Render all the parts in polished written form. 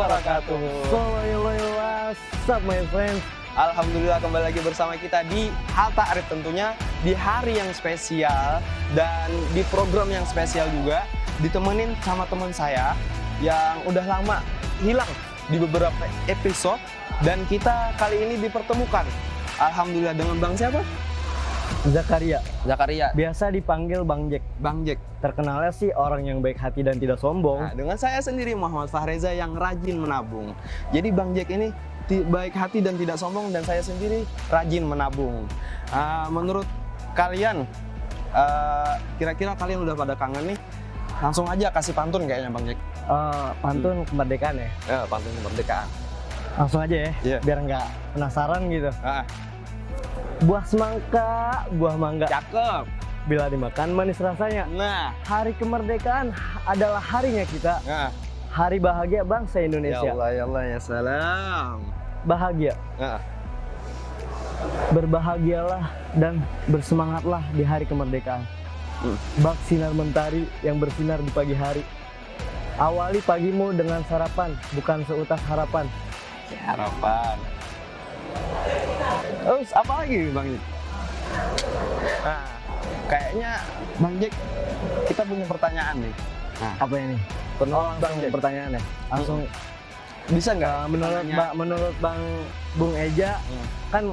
wabarakatuh. What's up my friends? Alhamdulillah kembali lagi bersama kita di Hatta Arif, tentunya di hari yang spesial dan di program yang spesial juga, ditemenin sama teman saya yang udah lama hilang di beberapa episode, dan kita kali ini dipertemukan alhamdulillah dengan Bang siapa? Zakaria, Biasa dipanggil Bang Jack. Bang Jack. Terkenalnya sih orang yang baik hati dan tidak sombong. Nah, dengan saya sendiri Muhammad Fahreza yang rajin menabung. Jadi Bang Jack ini baik hati dan tidak sombong, dan saya sendiri rajin menabung. Menurut kalian, kira-kira kalian udah pada kangen nih? Langsung aja kasih pantun kayaknya Bang Jack. Pantun kemerdekaan ya? Pantun kemerdekaan. Langsung aja ya, Iya. biar nggak penasaran gitu. Buah semangka, buah mangga. Cakep. Bila dimakan manis rasanya. Nah, Hari kemerdekaan adalah harinya kita. nah. Hari bahagia bangsa Indonesia. Ya Allah, ya salam. Bahagia. Nah. Berbahagialah dan bersemangatlah di hari kemerdekaan. Bak sinar mentari yang bersinar di pagi hari. Awali pagimu dengan sarapan, bukan seutas harapan. Harapan. Terus apa lagi Bang Jack? Nah, kayaknya Bang Jack kita punya pertanyaan nih. Nah, Apa ini? Bang Jack. Pertanyaannya. Langsung Bisa nggak? menurut Bung Eja kan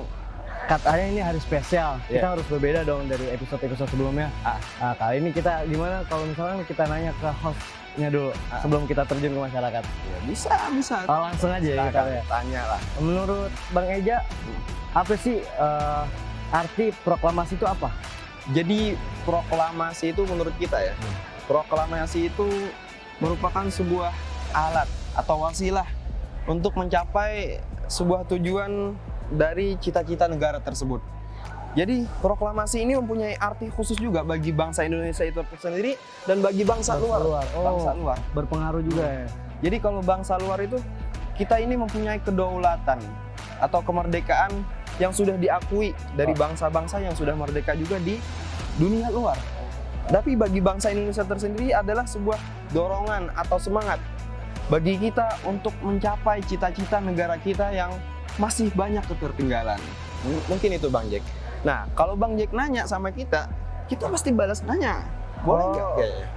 katanya ini hari spesial. Kita harus berbeda dong dari episode-episode sebelumnya. Nah, kali ini kita gimana kalau misalnya kita nanya ke hostnya dulu sebelum kita terjun ke masyarakat? Ya, bisa. Langsung aja ya kita ya. Tanya lah. Menurut Bang Eja, apa sih arti proklamasi itu apa? Jadi proklamasi itu menurut kita ya, proklamasi itu merupakan sebuah alat atau wasilah untuk mencapai sebuah tujuan dari cita-cita negara tersebut. Jadi proklamasi ini mempunyai arti khusus juga bagi bangsa Indonesia itu sendiri dan bagi bangsa luar. Bangsa luar Berpengaruh juga ya. Jadi kalau bangsa luar itu, kita ini mempunyai kedaulatan atau kemerdekaan yang sudah diakui dari bangsa-bangsa yang sudah merdeka juga di dunia luar. Tapi bagi bangsa Indonesia tersendiri adalah sebuah dorongan atau semangat bagi kita untuk mencapai cita-cita negara kita yang masih banyak ketertinggalan. Mungkin itu Bang Jack. Nah, kalau Bang Jack nanya sama kita pasti balas nanya. Boleh nggak? Kayaknya.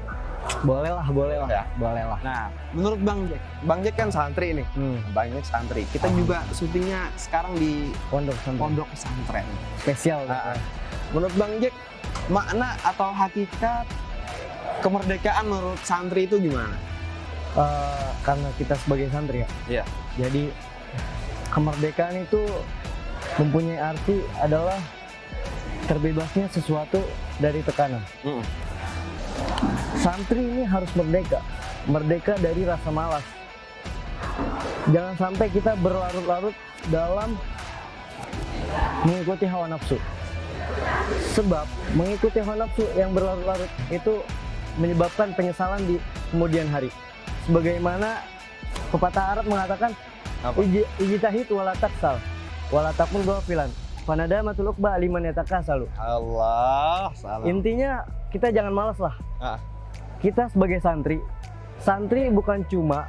Boleh lah. Ya. Boleh lah. Nah, menurut Bang Jack kan santri nih. Bang Jack santri. Kita juga syutingnya sekarang di pondok pesantren. Spesial. Menurut Bang Jack, makna atau hakikat kemerdekaan menurut santri itu gimana? Karena kita sebagai santri ya. Iya. Jadi kemerdekaan itu mempunyai arti adalah terbebasnya sesuatu dari tekanan. Santri ini harus merdeka dari rasa malas. Jangan sampai kita berlarut-larut dalam mengikuti hawa nafsu. Sebab mengikuti hawa nafsu yang berlarut-larut itu menyebabkan penyesalan di kemudian hari. Sebagaimana pepatah Arab mengatakan, ijtahid wala taksal wala takun ghafilan. Fanadamatul uqba liman yatakasalu. Allah, salam. Intinya kita jangan malas lah. Kita sebagai santri bukan cuma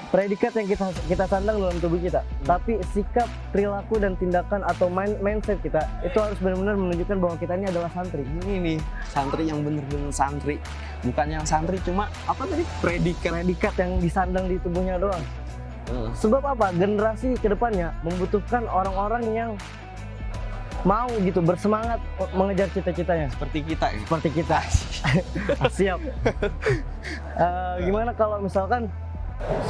predikat yang kita sandang dalam tubuh kita, tapi sikap, perilaku dan tindakan atau mindset kita itu harus benar-benar menunjukkan bahwa kita ini adalah santri. Ini nih, santri yang bener-bener santri. Bukan yang santri cuma apa tadi? Predikat yang disandang di tubuhnya doang. Sebab apa? Generasi kedepannya membutuhkan orang-orang yang mau gitu bersemangat mengejar cita-citanya. Seperti kita ya? Seperti kita. Siap. Gimana kalau misalkan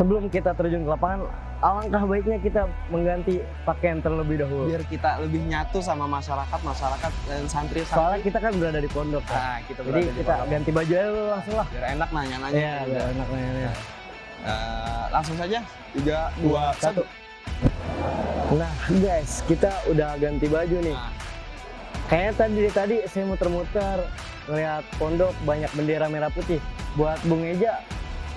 sebelum kita terjun ke lapangan, alangkah baiknya kita mengganti pakaian terlebih dahulu. Biar kita lebih nyatu sama masyarakat dan santri. Soalnya kita kan berada di pondok. Jadi kita ganti baju aja dulu langsung lah. Biar enak nanya-nanya. Iya, biar enak nanya-nanya. Langsung saja, 3, 2, 1. Nah guys, kita udah ganti baju nih. Kayaknya tadi saya muter-muter ngeliat pondok banyak bendera merah putih. Buat Bung Eja,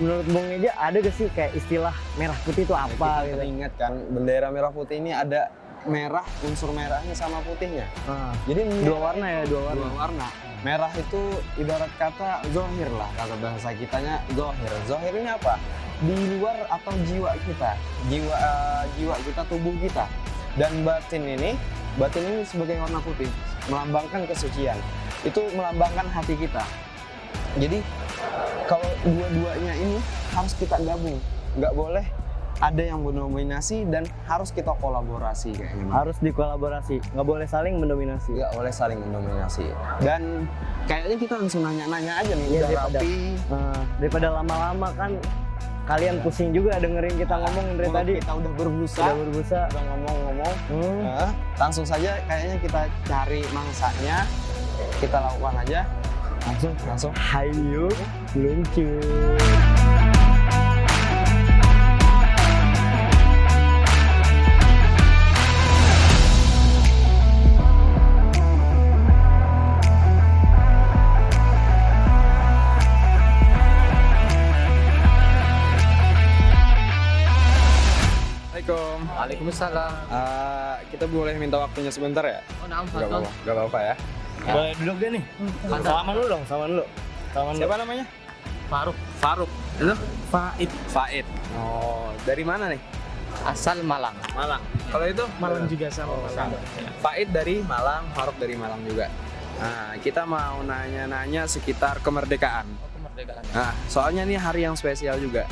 menurut Bung Eja ada gak sih kayak istilah merah putih itu apa kita gitu? Ingat kan, bendera merah putih ini ada merah, unsur merahnya sama putihnya. Jadi dua warna ya, dua warna. Merah itu ibarat kata zohir lah, kata bahasa kitanya zohir. Zohir ini apa? di luar atau jiwa kita, jiwa kita, tubuh kita. Dan batin ini sebagai warna putih melambangkan kesucian. Itu melambangkan hati kita. Jadi kalau dua-duanya ini harus kita gabung. Nggak boleh ada yang mendominasi dan harus kita kolaborasi kayaknya. Harus dikolaborasi, nggak boleh saling mendominasi. Nggak boleh saling mendominasi. Dan kayaknya kita langsung nanya-nanya aja nih, Iya, udah rapi. Daripada lama-lama kan kalian pusing juga dengerin kita ngomong dari Mulut tadi. kita udah berbusa, udah ngomong-ngomong. Nah, langsung saja kayaknya kita cari mangsanya, kita lakukan aja. Langsung. Hayu, luncur. Assalamualaikum. Waalaikumsalam. Kita boleh minta waktunya sebentar ya? Oh, naam, Gak Fadol. apa-apa, gak apa-apa ya. Boleh duduk deh nih. Salaman dulu dong, salaman dulu. Siapa namanya? Faruk, Faruk. Itu? Faid, Faid. Oh, dari mana nih? asal Malang. Malang. Kalau itu? Malang juga sama. Faid dari Malang, Faruk dari Malang juga. Nah, kita mau nanya-nanya sekitar kemerdekaan. Kemerdekaan. Nah, soalnya ini hari yang spesial juga.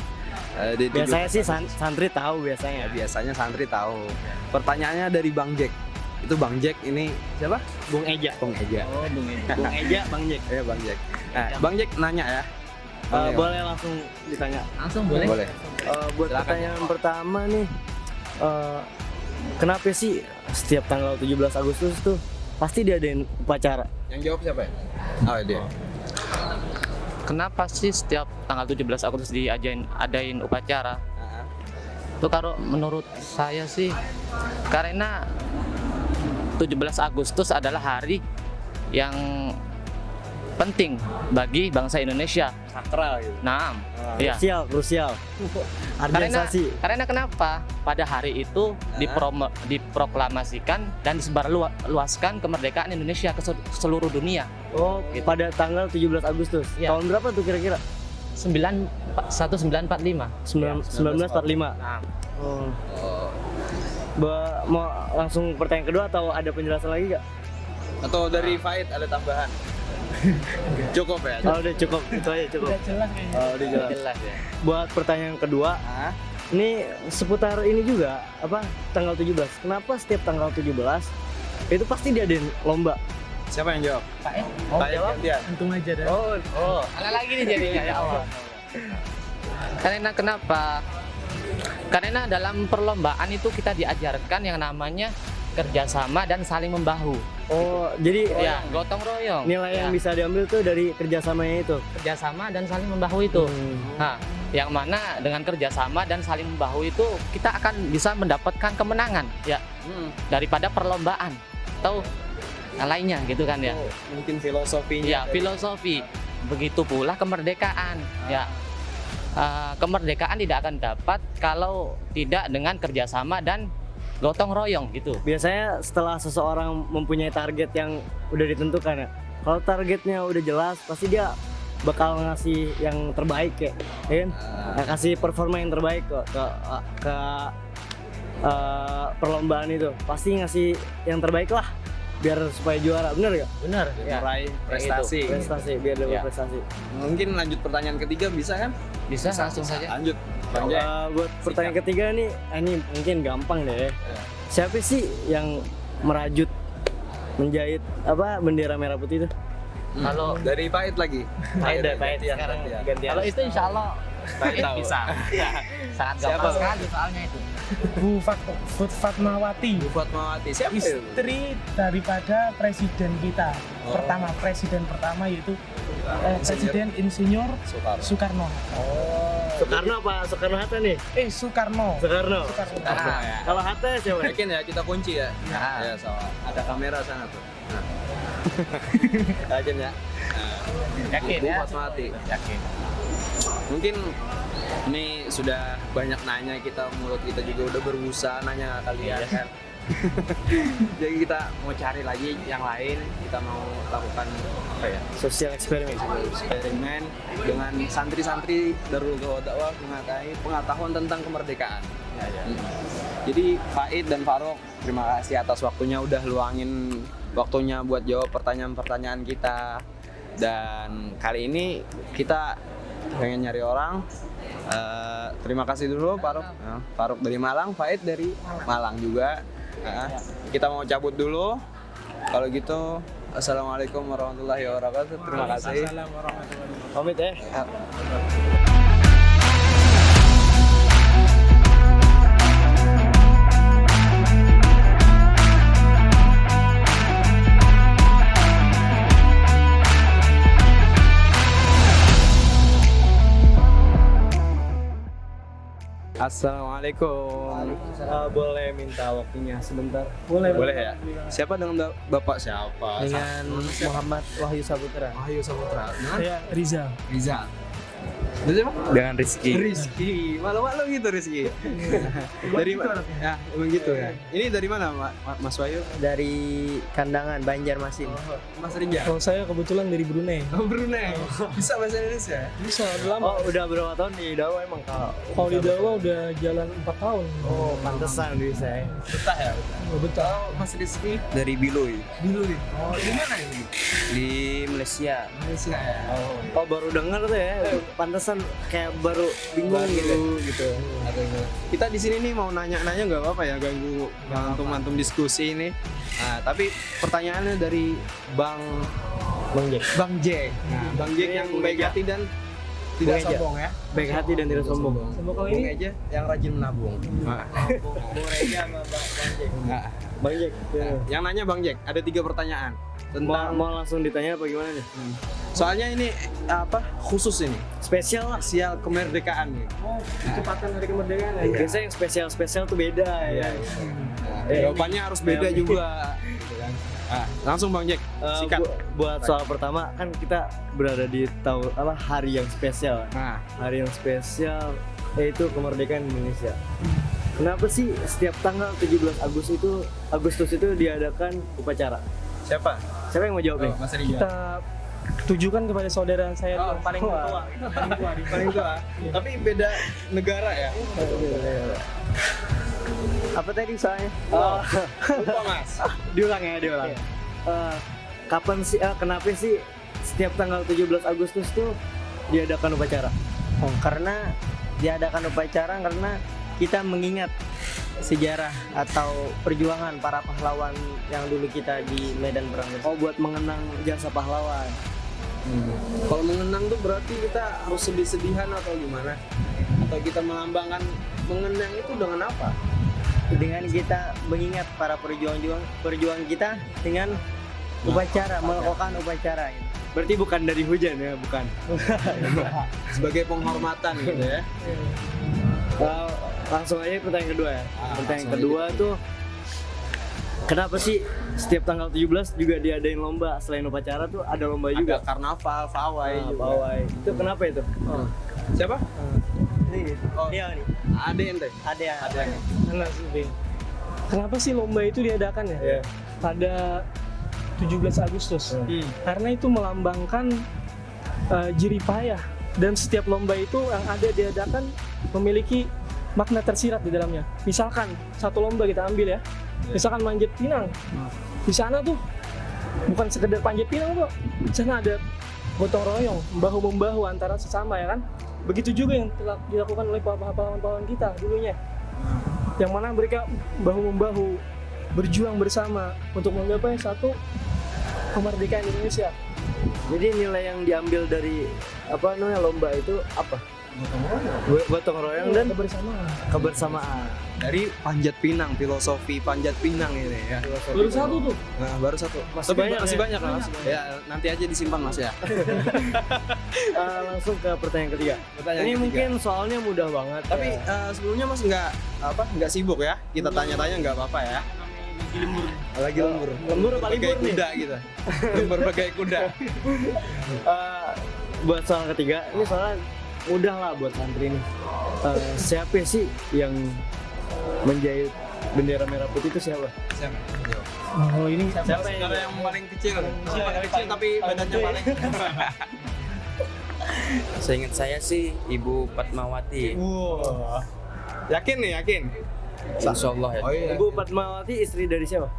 Biasanya sih santri tahu biasanya. Biasanya santri tahu. Pertanyaannya dari Bang Jack. Itu Bang Jack ini siapa? Bung Eja. Bung Eja. Oh, Bung Eja. Bung Eja, Bang Jack. Iya, Bang Jack. Nah, Bang Jack nanya ya. Boleh langsung ditanya. Langsung boleh? Boleh. Buat Silakan. pertanyaan pertama nih, kenapa sih setiap tanggal 17 Agustus tuh pasti diadain upacara? Yang jawab siapa ya? Oh, dia. Kenapa sih setiap tanggal 17 Agustus adain upacara? Itu kalau menurut saya sih karena 17 Agustus adalah hari yang penting bagi bangsa Indonesia. Sakral gitu. Nah, iya. Krusial. Organisasi. Karena kenapa? Pada hari itu diproklamasikan dan disebarluaskan kemerdekaan Indonesia ke seluruh dunia. Oh, Gitu. pada tanggal 17 Agustus. Iya. Tahun berapa tuh kira-kira? 1945. 1945. Nah, Oh. Mau langsung pertanyaan kedua atau ada penjelasan lagi nggak? Atau dari Faid ada tambahan? Cukup ya? Oh, udah cukup. Itu aja cukup. Udah jelas kayaknya. Oh, udah jelas. jelas ya. Buat pertanyaan kedua, Hah? ini seputar ini juga apa tanggal 17. Kenapa setiap tanggal 17 itu pasti diadain lomba? Siapa yang jawab? Pak ya? Faid gantian. Untung aja dah. Oh, ada lagi nih jadinya ya Allah. Karena kenapa? Karena dalam perlombaan itu kita diajarkan yang namanya kerjasama dan saling membahu. Oh, jadi Ya, gotong royong. nilai yang Ya, bisa diambil tuh dari kerjasamanya itu. kerjasama dan saling membahu itu. Nah, yang mana dengan kerjasama dan saling membahu itu kita akan bisa mendapatkan kemenangan ya daripada perlombaan atau yang lainnya gitu kan ya. Oh, mungkin filosofinya. Ya, dari- filosofi. Begitu pula kemerdekaan. Ya, kemerdekaan tidak akan dapat kalau tidak dengan kerjasama dan gotong royong gitu. Biasanya setelah seseorang mempunyai target yang udah ditentukan ya. Kalau targetnya udah jelas, pasti dia bakal ngasih yang terbaik ya kan? Nah, kasih performa yang terbaik kok ke perlombaan itu. Pasti ngasih yang terbaik lah biar supaya juara, bener gak? Benar. Ya. Meraih prestasi. Prestasi, biar dapat Ya. prestasi. Mungkin lanjut pertanyaan ketiga bisa kan? Bisa langsung saja. Lanjut. Bang Jack. Buat pertanyaan ketiga nih, ini mungkin gampang deh. Siapa sih yang merajut menjahit apa bendera merah putih itu? Kalau Dari Faid lagi. Pahit gantian, sekarang gantian. gantian. kalau itu insya Allah Faid tahu. bisa. Sangat Siapa? gampang sekali soalnya itu. Bu Fatmawati, Bu Fatmawati. Siapa itu? istri daripada presiden kita. Presiden pertama yaitu Presiden Insinyur Soekarno. Soekarno. Soekarno apa Soekarno Hatta nih? Soekarno. Soekarno. Nah, ya. Kalau Hatta siapa? Yakin ya kita kunci ya? Nah. Ya, sama. Ada kamera sana tuh. Nah. Yakin ya? Yakin Bu ya? Fatmawati. Yakin. Mungkin ini sudah banyak nanya, kita mulut kita juga udah berbusa nanya kalian kan. Jadi kita mau cari lagi yang lain, kita mau lakukan apa ya? Sosial eksperimen. Eksperimen dengan santri-santri Darul Gawat Dakwah mengatai pengetahuan tentang kemerdekaan. Jadi Faid dan Faruk, terima kasih atas waktunya udah luangin waktunya buat jawab pertanyaan-pertanyaan kita. Dan kali ini kita pengen nyari orang. Terima kasih dulu Faruk. Faruk dari Malang, Faid dari Malang juga. Kita mau cabut dulu. Kalau gitu, assalamualaikum warahmatullahi wabarakatuh. Terima kasih. Waalaikumsalam warahmatullahi wabarakatuh. Pamit ya. Assalamualaikum. Boleh minta waktunya sebentar? Boleh Boleh ya? Siapa dengan Bapak siapa? Dengan Muhammad Wahyu Saputra. Wahyu Saputra. Saya Rizal. Rizal. Itu siapa? Dengan Rizky. Rizky. Malu-malu gitu Rizky. Dari ya, emang gitu ya. Ini dari mana Mas Wahyu? Dari Kandangan Banjarmasin. Mas Rizal. Kalau saya kebetulan dari Brunei. Oh, Brunei. Bisa bahasa Indonesia? Bisa udah lama. Oh, udah berapa tahun di Dawa emang kak? Kalau di Dawa udah jalan 4 tahun. Oh, pantesan bisa ya. Betah ya? Oh, betul. Mas Rizky Dari Biluy. dulu nih. Oh, di mana ini? Di Malaysia. Malaysia ya. Oh, baru dengar tuh ya. Pantesan kayak baru bingung gitu. Kita di sini nih mau nanya-nanya nggak apa-apa ya, ganggu antum-antum diskusi ini. Nah, tapi pertanyaannya dari Bang Bang Jack. Nah, Bang Jack yang baik hati dan Bung tidak Eja. sombong ya. Baik hati dan tidak sombong. Sama kalau Bung ini aja yang rajin menabung. Nah, Bung Eja sama Bang Jack. nah, Bang Jack. yang nanya Bang Jack, ada 3 pertanyaan tentang Mau langsung ditanya apa gimana nih? soalnya ini apa khusus ini Spesial lah. spesial kemerdekaan nih. kecepatan hari kemerdekaan. Biasanya yang spesial-spesial tuh beda ya. Nah, jawabannya harus beda juga. Gitu kan. Nah, langsung Bang Jack, sikat. Buat soal pertama kan kita berada di hari yang spesial. Nah, Hari yang spesial yaitu kemerdekaan Indonesia. Kenapa sih setiap tanggal 17 Agustus itu diadakan upacara? siapa? Siapa yang mau jawab nih? Mas Rizal. Kita tujukan kepada saudara saya Oh, yang paling tua. Paling tua di Paling tua. Tapi beda negara ya. Apa tadi soalnya? Oh, lupa Mas. Diulang ya, diulang. Kapan sih, kenapa sih setiap tanggal 17 Agustus tuh diadakan upacara? Oh, karena diadakan upacara karena kita mengingat sejarah atau perjuangan para pahlawan yang dulu kita di medan perang. Oh, buat mengenang jasa pahlawan. Kalau mengenang tuh berarti kita harus sedih-sedihan atau gimana? Atau kita melambangkan mengenang itu dengan apa? Dengan kita mengingat para perjuangan kita dengan upacara, melakukan upacara gitu. Berarti bukan dari hujan ya, bukan. Sebagai penghormatan gitu ya. Langsung aja pertanyaan kedua ya. Pertanyaan langsung kedua tuh kenapa sih setiap tanggal 17 juga diadain lomba? Selain upacara tuh ada lomba Ada juga. karnaval, pawai juga. Pawai. Itu kenapa itu? Siapa? Ini Oh, dia nih, Ade ente. ada yang Anak Subeng. Kenapa sih lomba itu diadakan ya? Iya. Pada 17 Agustus. Karena itu melambangkan jerih payah, dan setiap lomba itu yang ada diadakan memiliki makna tersirat di dalamnya. Misalkan satu lomba kita ambil ya, misalkan manjat pinang. Di sana tuh bukan sekedar panjat pinang kok. Di sana ada gotong royong, bahu membahu antara sesama ya kan. Begitu juga yang telah dilakukan oleh pahlawan-pahlawan kita dulunya. Yang mana mereka bahu membahu berjuang bersama untuk menggapai satu kemerdekaan Indonesia. Jadi nilai yang diambil dari lomba itu apa? Gotong royong dan kebersamaan. kebersamaan. Dari Panjat Pinang, filosofi Panjat Pinang ini ya. Baru satu tuh. Nah, baru satu. Masih Tapi banyak masih ya? banyak lah. Ya, nanti aja disimpan Mas ya. Langsung ke pertanyaan ketiga. Pertanyaan Ini ketiga. mungkin soalnya mudah banget. Tapi sebelumnya Mas nggak sibuk ya? Kita tanya-tanya nggak apa-apa ya? Lagi lembur. Lembur apa Berbagai libur nih? kuda gitu. Berbagai kuda. Buat soal ketiga, ini soalnya mudah lah buat santri ini. Siapa sih yang menjahit bendera merah putih itu siapa? Oh ini Siapa yang paling kecil? Paling kecil tapi badannya paling. Seingat saya sih Ibu Fatmawati. Wow. Yakin nih, yakin? Insya Allah ya. Oh iya. Ibu Fatmawati istri dari siapa?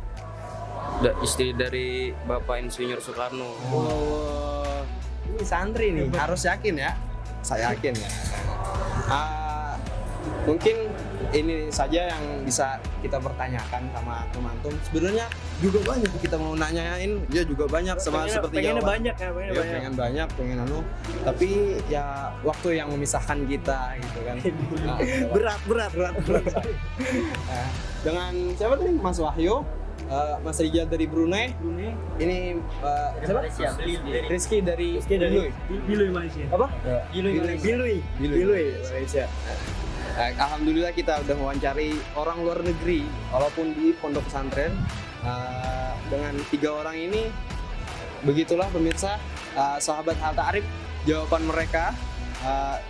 Istri dari Bapak Insinyur Soekarno. Wow. Ini santri nih, harus yakin ya. Saya yakin ya. Mungkin ini saja yang bisa kita pertanyakan sama teman-teman. Sebenarnya juga banyak kita mau nanyain, dia juga banyak sama seperti pengennya jawaban. banyak ya, pengennya Ya, banyak. pengen banyak, pengen tapi ya waktu yang memisahkan kita gitu kan. Nah, Berat. nah, dengan siapa tadi? Mas Wahyu, Mas Rijal dari Brunei. Ini siapa? Rizky dari Brunei. Bilui Malaysia. Apa? Bilui Malaysia. Alhamdulillah kita udah mewawancari orang luar negeri walaupun di pondok pesantren. Dengan 3 orang ini begitulah pemirsa, sahabat Hatta Arif, jawaban mereka.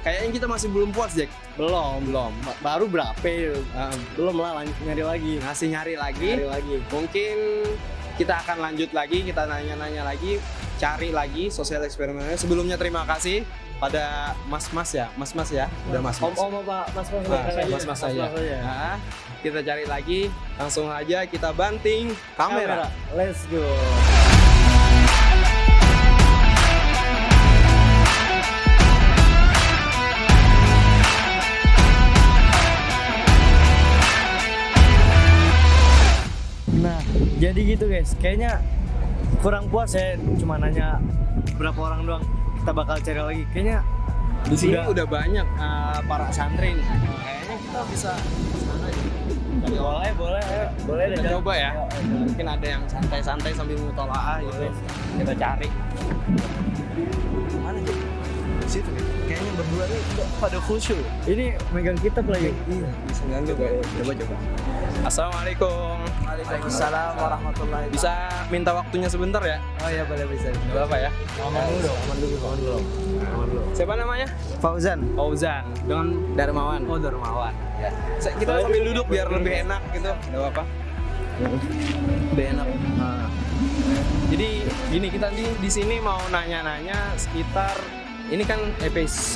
Kayaknya kita masih belum puas, Jack. Belum. Baru berapa ya? Belum lah, nyari lagi. Masih nyari lagi. Mungkin kita akan lanjut lagi, kita nanya-nanya lagi, cari lagi sosial eksperimennya. Sebelumnya terima kasih pada mas-mas ya, udah mas-mas. Om apa mas-mas? Mas-mas saja. Nah, kita cari lagi, langsung aja kita banting kamera. Let's go. Nah, jadi gitu guys. Kayaknya kurang puas ya, cuma nanya berapa orang doang. Kita bakal cari lagi. Kayaknya Di sini udah banyak para santri nih. Kayaknya kita bisa kesana aja. boleh deh. Kita coba ya. Mungkin ada yang santai-santai sambil mutolaah gitu. Kita cari. Mana sih? Di situ nih. Kayaknya berdua nih udah pada khusyuk. Ini megang kitab lagi. Iya, bisa ganggu gue. Coba. Assalamualaikum. Waalaikumsalam warahmatullahi wabarakatuh. Bisa minta waktunya sebentar ya? Oh iya boleh bisa. Gak apa ya? Aman dulu. Siapa namanya? Fauzan. Fauzan dengan Darmawan. Oh, Darmawan. Ya. Kita sambil duduk biar lebih enak gitu. Gak apa-apa. Lebih enak. Nah. Jadi gini, kita di sini mau nanya-nanya sekitar ini kan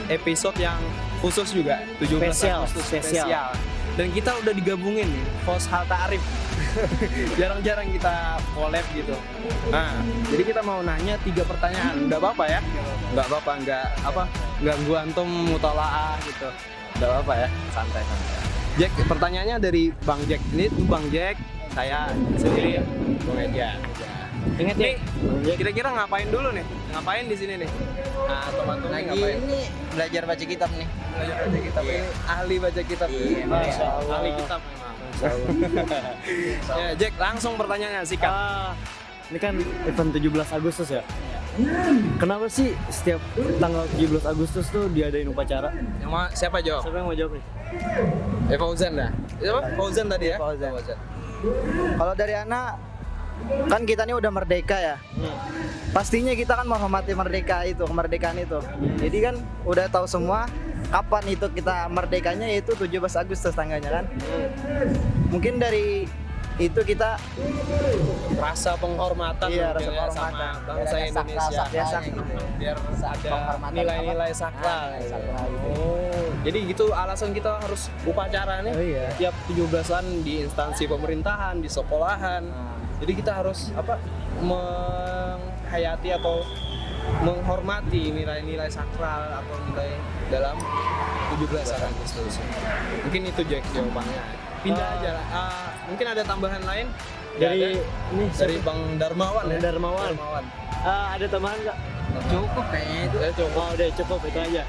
episode yang khusus juga 17 Spesial, Agustus spesial. Dan kita udah digabungin nih host Hatta Arif. Jarang-jarang kita collab gitu. Nah, jadi kita mau nanya 3 pertanyaan. Udah apa-apa ya? Enggak apa-apa, enggak gua antum mutolaah gitu. Udah apa-apa ya? Santai. Jack, pertanyaannya dari Bang Jack. Ini tuh Bang Jack, saya sendiri ya. Bang Eja. Ingat nih, kira-kira ngapain dulu nih? Ngapain di sini nih? Nah, teman-teman Lagi ngapain? ini belajar baca kitab nih. Belajar baca kitab. Ini ahli baca kitab. Iya, Masya Allah. Ahli kitab memang. Ya, Jack, langsung pertanyaannya singkat. Ini kan event 17 Agustus ya. Kenapa sih setiap tanggal 17 Agustus tuh diadain upacara? Siapa jawab? Siapa yang mau jawab nih? Fauzan dah. Siapa? Fauzan tadi ya? Fauzan. Kalau dari anak, kan kita ini udah merdeka ya. Pastinya kita kan menghormati kemerdekaan itu. Jadi kan udah tahu semua kapan itu kita merdekanya, yaitu 17 Agustus tanggalnya kan. Mungkin dari itu kita Rasa penghormatan Iya, mungkin rasa ya penghormatan. sama bangsa Biar ada Indonesia. sakral gitu. Biar ada penghormatan nilai-nilai apa? sakral. Nah, gitu. sakral gitu. Oh, jadi gitu alasan kita harus upacara nih. Oh iya. Tiap 17-an di instansi pemerintahan, di sekolahan. Jadi kita harus menghayati atau menghormati nilai-nilai sakral atau nilai dalam 17 Agustus. Mungkin itu Jack jawabannya. Pindah aja lah. Mungkin ada tambahan lain Dari ini dari Bang Darmawan ya. Darmawan. Ada tambahan nggak? Cukup kayaknya itu. Ya, coba. Oh udah cukup itu aja.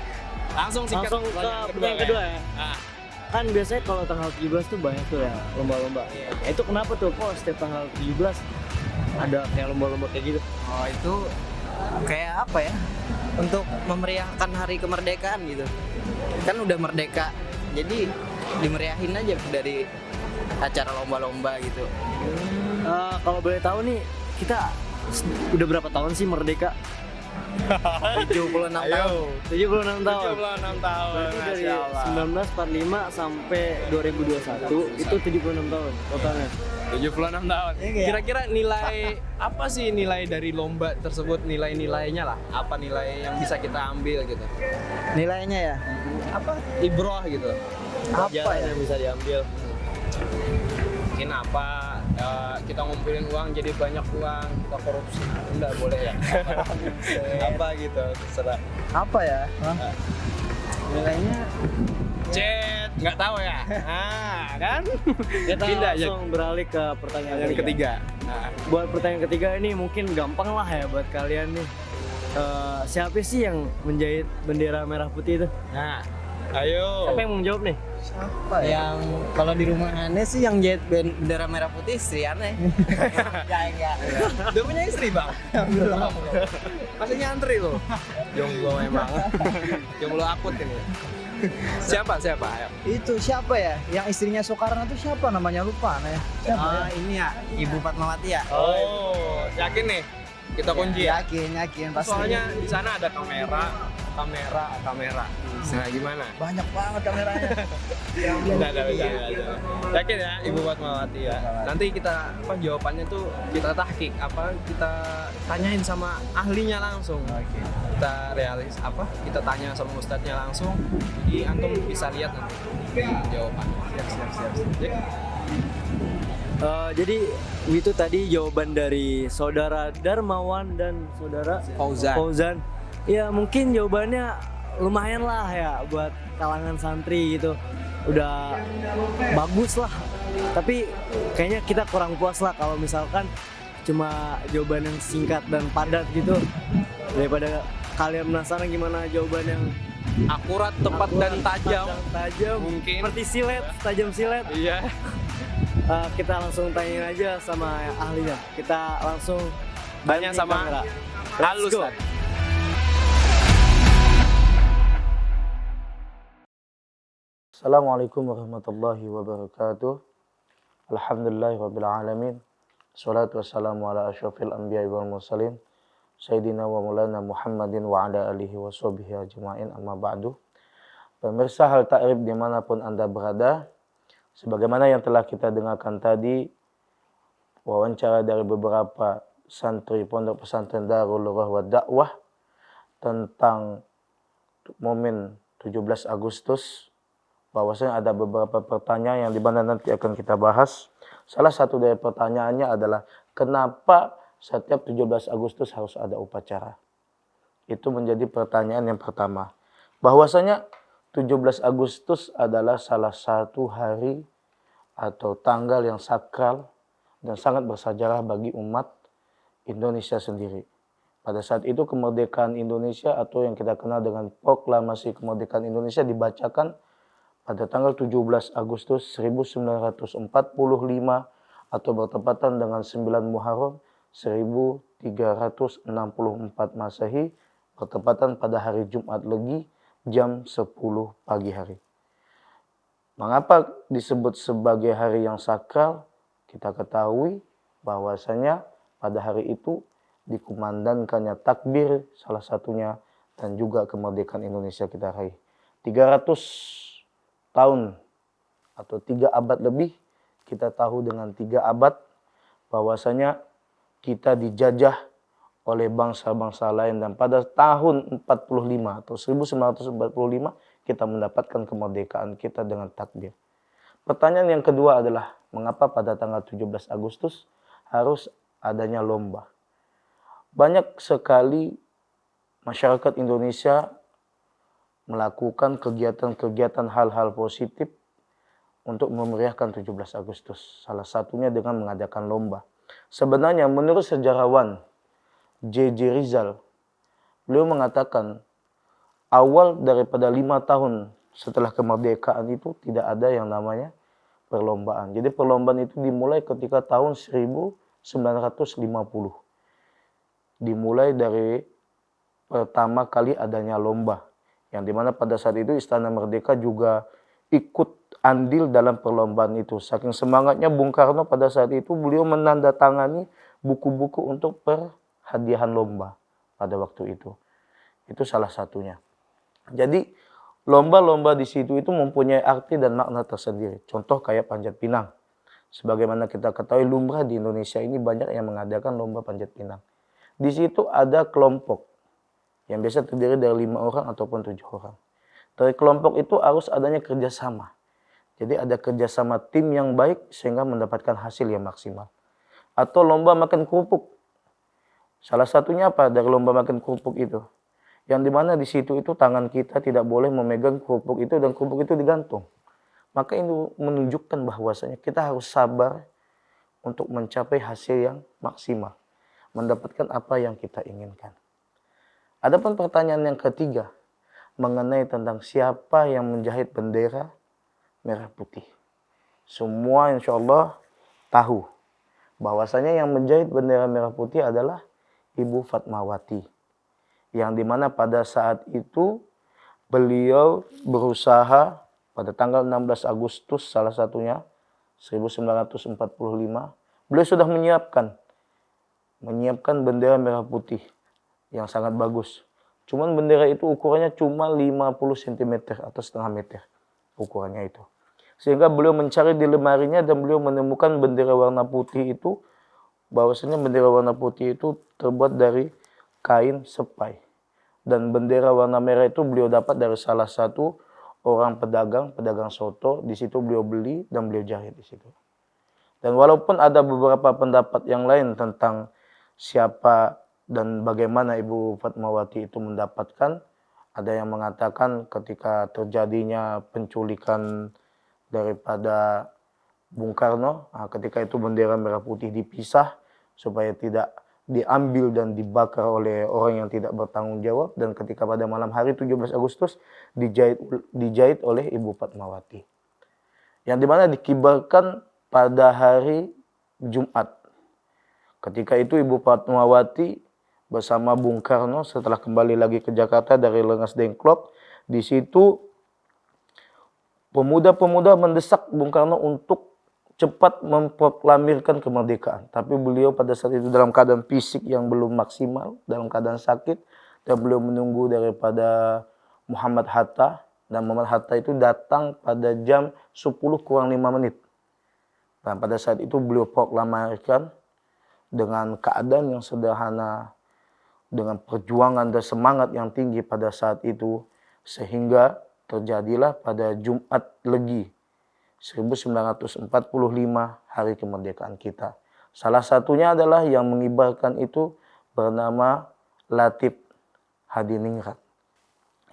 Langsung sikat Langsung ke pertanyaan yang kedua ya. Ah. Kan biasanya kalau tanggal 17 tuh banyak tuh ya lomba-lomba. Iya. Itu kenapa tuh kok setiap tanggal 17 ada kayak lomba-lomba kayak gitu? Oh itu kayak apa ya? Untuk memeriahkan hari kemerdekaan gitu. Kan udah merdeka, jadi dimeriahin aja dari acara lomba-lomba gitu. Kalau boleh tahu nih, kita udah berapa tahun sih merdeka? 76 tahun. 76 tahun. 76 tahun. Berarti dari Masya Allah. 1945 sampai 2021 itu 76 tahun totalnya. 76 tahun. Kira-kira nilai apa sih nilai dari lomba tersebut? Nilai-nilainya lah. Apa nilai yang bisa kita ambil gitu? Nilainya ya. Apa? Ibroh gitu. Apa Pelajaran ya? yang bisa diambil. Mungkin apa? Kita ngumpulin uang jadi banyak uang, kita korupsi. Enggak boleh ya. Apa gitu, terserah. Apa ya? Nilainya Chat, nggak tahu ya. Ah, kan? kita Pindah aja. langsung beralih ke pertanyaan Yang ketiga. Nah, Buat pertanyaan ketiga ini mungkin gampang lah ya buat kalian nih. Siapa sih yang menjahit bendera merah putih itu? nah, ayo. Siapa yang mau menjawab nih? Apa ya? Yang kalau di rumah aneh sih yang jahit bendera merah putih istri aneh. Ya. Udah punya istri bang? Belum. Masih nyantri loh. Jomblo memang. Jomblo akut ini. Siapa? Ayo. Itu siapa ya? Yang istrinya Soekarno itu siapa namanya, lupa ya. Siapa ya? Ini ya Ibu Fatmawati ya. Oh, yakin nih? Kita kunci ya? Yakin pasti. Soalnya di sana ada kamera. Nah, gimana? Banyak banget kameranya. Enggak. Yakin ya Ibu Fatmawati ya. Nanti kita jawabannya tuh kita tahqiq kita tanyain sama ahlinya langsung. Kita kita tanya sama ustadznya langsung. Jadi antum bisa lihat nanti jawabannya. Siap. Jadi itu tadi jawaban dari saudara Darmawan dan saudara Fauzan. Ya mungkin jawabannya lumayan lah ya buat kalangan santri gitu. Udah bagus lah. Tapi kayaknya kita kurang puas lah kalau misalkan cuma jawaban yang singkat dan padat gitu. Daripada kalian penasaran gimana jawaban yang Akurat, tepat dan tajam. Mungkin. Seperti silet, tajam silet. Iya. Kita langsung tanyain aja sama ahlinya. Kita langsung Tanya ganti sama kamera. halus Let's go. tadi. Assalamualaikum warahmatullahi wabarakatuh. Alhamdulillahirabbil alamin. Wassalatu wassalamu ala asyrafil anbiya'i wal mursalin Sayyidina wa maulana Muhammadin wa ala alihi wa sahbihi ajma'in, amma ba'du. Pemirsa Hal Ta'rif dimanapun Anda berada, sebagaimana yang telah kita dengarkan tadi, wawancara dari beberapa santri Pondok Pesantren Darul Lurah wa Dakwah tentang momen 17 Agustus, bahwasanya ada beberapa pertanyaan yang dimana nanti akan kita bahas. Salah satu dari pertanyaannya adalah kenapa setiap 17 Agustus harus ada upacara? Itu menjadi pertanyaan yang pertama. Bahwasanya 17 Agustus adalah salah satu hari atau tanggal yang sakral dan sangat bersejarah bagi umat Indonesia sendiri. Pada saat itu kemerdekaan Indonesia atau yang kita kenal dengan Proklamasi Kemerdekaan Indonesia dibacakan pada tanggal 17 Agustus 1945 atau bertepatan dengan 9 Muharram 1364 Masehi, bertepatan pada hari Jumat Legi jam 10 pagi hari. Mengapa disebut sebagai hari yang sakral? Kita ketahui bahwasanya pada hari itu dikumandangkannya takbir salah satunya dan juga kemerdekaan Indonesia kita raih. 300 tahun atau 3 abad lebih, kita tahu dengan 3 abad bahwasanya kita dijajah oleh bangsa-bangsa lain dan pada tahun 45 atau 1945 kita mendapatkan kemerdekaan kita dengan takbir. Pertanyaan yang kedua adalah mengapa pada tanggal 17 Agustus harus adanya lomba? Banyak sekali masyarakat Indonesia melakukan kegiatan-kegiatan hal-hal positif untuk memeriahkan 17 Agustus. Salah satunya dengan mengadakan lomba. Sebenarnya menurut sejarawan J.J. Rizal, beliau mengatakan awal daripada 5 tahun setelah kemerdekaan itu tidak ada yang namanya perlombaan. Jadi perlombaan itu dimulai ketika tahun 1950. Dimulai dari pertama kali adanya lomba. Yang dimana pada saat itu Istana Merdeka juga ikut andil dalam perlombaan itu. Saking semangatnya Bung Karno pada saat itu beliau menandatangani buku-buku untuk perhadiahan lomba. pada waktu itu. Itu salah satunya. Jadi lomba-lomba di situ itu mempunyai arti dan makna tersendiri. Contoh kayak panjat pinang. Sebagaimana kita ketahui lumrah di Indonesia ini banyak yang mengadakan lomba panjat pinang. Di situ ada kelompok yang biasa terdiri dari 5 orang ataupun 7 orang. Dari kelompok itu harus adanya kerjasama. Jadi ada kerjasama tim yang baik sehingga mendapatkan hasil yang maksimal. Atau lomba makan kerupuk. Salah satunya apa dari lomba makan kerupuk itu? Yang dimana di situ itu tangan kita tidak boleh memegang kerupuk itu dan kerupuk itu digantung. Maka ini menunjukkan bahwasanya kita harus sabar untuk mencapai hasil yang maksimal. Mendapatkan apa yang kita inginkan. Adapun pertanyaan yang ketiga mengenai tentang siapa yang menjahit bendera merah putih. Semua insya Allah tahu bahwasanya yang menjahit bendera merah putih adalah Ibu Fatmawati. Yang dimana pada saat itu beliau berusaha pada tanggal 16 Agustus salah satunya 1945 beliau sudah menyiapkan bendera merah putih yang sangat bagus. Cuman bendera itu ukurannya cuma 50 cm atau setengah meter ukurannya itu. Sehingga beliau mencari di lemarinya dan beliau menemukan bendera warna putih itu, bahwasanya bendera warna putih itu terbuat dari kain sepai. Dan bendera warna merah itu beliau dapat dari salah satu orang pedagang soto. Di situ beliau beli dan beliau jahit di situ. Dan walaupun ada beberapa pendapat yang lain tentang siapa dan bagaimana Ibu Fatmawati itu mendapatkan, ada yang mengatakan ketika terjadinya penculikan daripada Bung Karno, ketika itu bendera merah putih dipisah supaya tidak diambil dan dibakar oleh orang yang tidak bertanggung jawab, dan ketika pada malam hari 17 Agustus dijahit oleh Ibu Fatmawati. Yang dimana dikibarkan pada hari Jumat. Ketika itu Ibu Fatmawati bersama Bung Karno setelah kembali lagi ke Jakarta dari Lengas Dengklok, di situ pemuda-pemuda mendesak Bung Karno untuk cepat memproklamirkan kemerdekaan. Tapi beliau pada saat itu dalam keadaan fisik yang belum maksimal, dalam keadaan sakit, dan beliau menunggu daripada Muhammad Hatta, dan Muhammad Hatta itu datang pada jam 10 kurang 5 menit. Dan pada saat itu beliau proklamirkan dengan keadaan yang sederhana, dengan perjuangan dan semangat yang tinggi pada saat itu, sehingga terjadilah pada Jumat Legi 1945 hari kemerdekaan kita. Salah satunya adalah yang mengibarkan itu bernama Latif Hadiningrat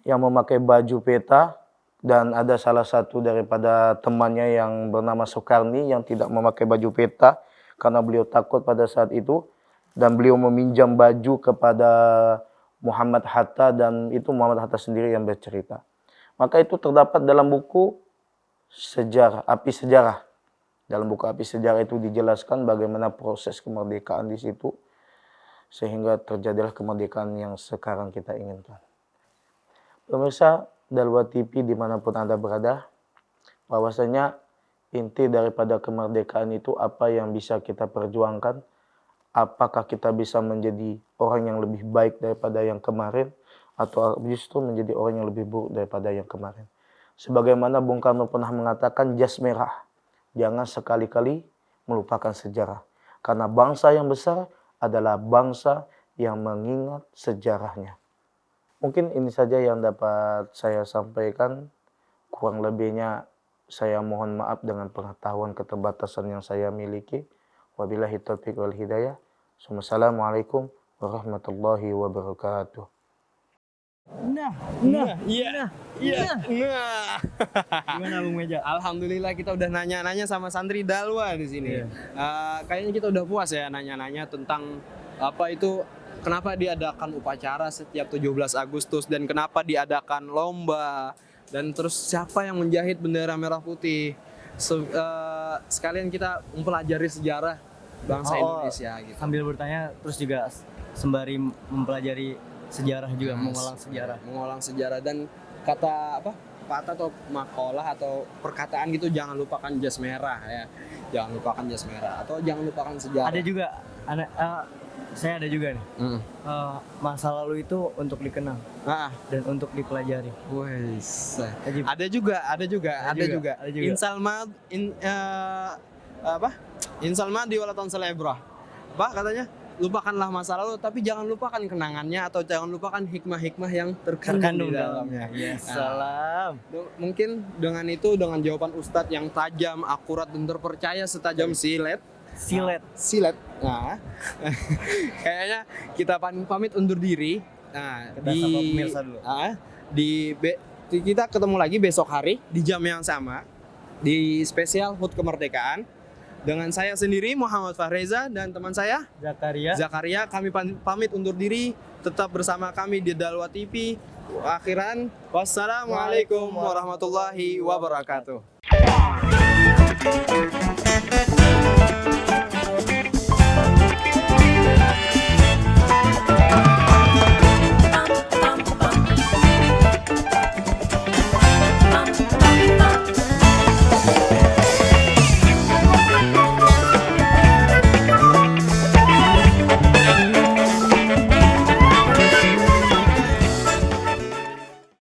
yang memakai baju peta, dan ada salah satu daripada temannya yang bernama Soekarni yang tidak memakai baju peta karena beliau takut pada saat itu, dan beliau meminjam baju kepada Muhammad Hatta, dan itu Muhammad Hatta sendiri yang bercerita. Maka itu terdapat dalam buku sejarah, Api Sejarah. Dalam buku Api Sejarah itu dijelaskan bagaimana proses kemerdekaan di situ, sehingga terjadilah kemerdekaan yang sekarang kita inginkan. Pemirsa Dalwa TV dimanapun Anda berada, bahwasanya inti daripada kemerdekaan itu apa yang bisa kita perjuangkan. Apakah kita bisa menjadi orang yang lebih baik daripada yang kemarin, atau justru menjadi orang yang lebih buruk daripada yang kemarin. Sebagaimana Bung Karno pernah mengatakan, jas merah, jangan sekali-kali melupakan sejarah. Karena bangsa yang besar adalah bangsa yang mengingat sejarahnya. Mungkin ini saja yang dapat saya sampaikan. Kurang lebihnya saya mohon maaf dengan pengetahuan keterbatasan yang saya miliki. Wabillahi taufiq wal hidayah. Assalamualaikum warahmatullahi wabarakatuh. Gimana Bung Meja? Alhamdulillah kita udah nanya-nanya sama santri Dalwa di sini. Kayaknya kita udah puas ya nanya-nanya tentang apa itu, kenapa diadakan upacara setiap 17 Agustus dan kenapa diadakan lomba, dan terus siapa yang menjahit bendera merah putih. Sekalian kita mempelajari sejarah bangsa Indonesia gitu. Sambil bertanya terus juga sembari mempelajari sejarah juga, mengulang sejarah Dan kata apa? Kata atau makalah atau perkataan gitu, jangan lupakan jas merah ya. Jangan lupakan jas merah atau jangan lupakan sejarah. ada juga Saya ada juga nih. Masa lalu itu untuk dikenang Ah, dan untuk dipelajari. wes. Ajib. Ada juga. Ada juga. Insalma di walatan selebrah. Apa katanya? Lupakanlah masa lalu, tapi jangan lupakan kenangannya atau jangan lupakan hikmah-hikmah yang terkandung di dalamnya. Ya, Nah, salam. mungkin dengan itu, dengan jawaban Ustadz yang tajam, akurat dan terpercaya setajam silet. Silet. Nah, kayaknya kita pamit undur diri. Nah, Kita sapa pemirsa dulu. Kita ketemu lagi besok hari di jam yang sama di spesial HUT Kemerdekaan. Dengan saya sendiri Muhammad Fahreza dan teman saya Zakaria, kami pamit undur diri. Tetap bersama kami di Dalwa TV. Akhiran, wassalamualaikum warahmatullahi wabarakatuh.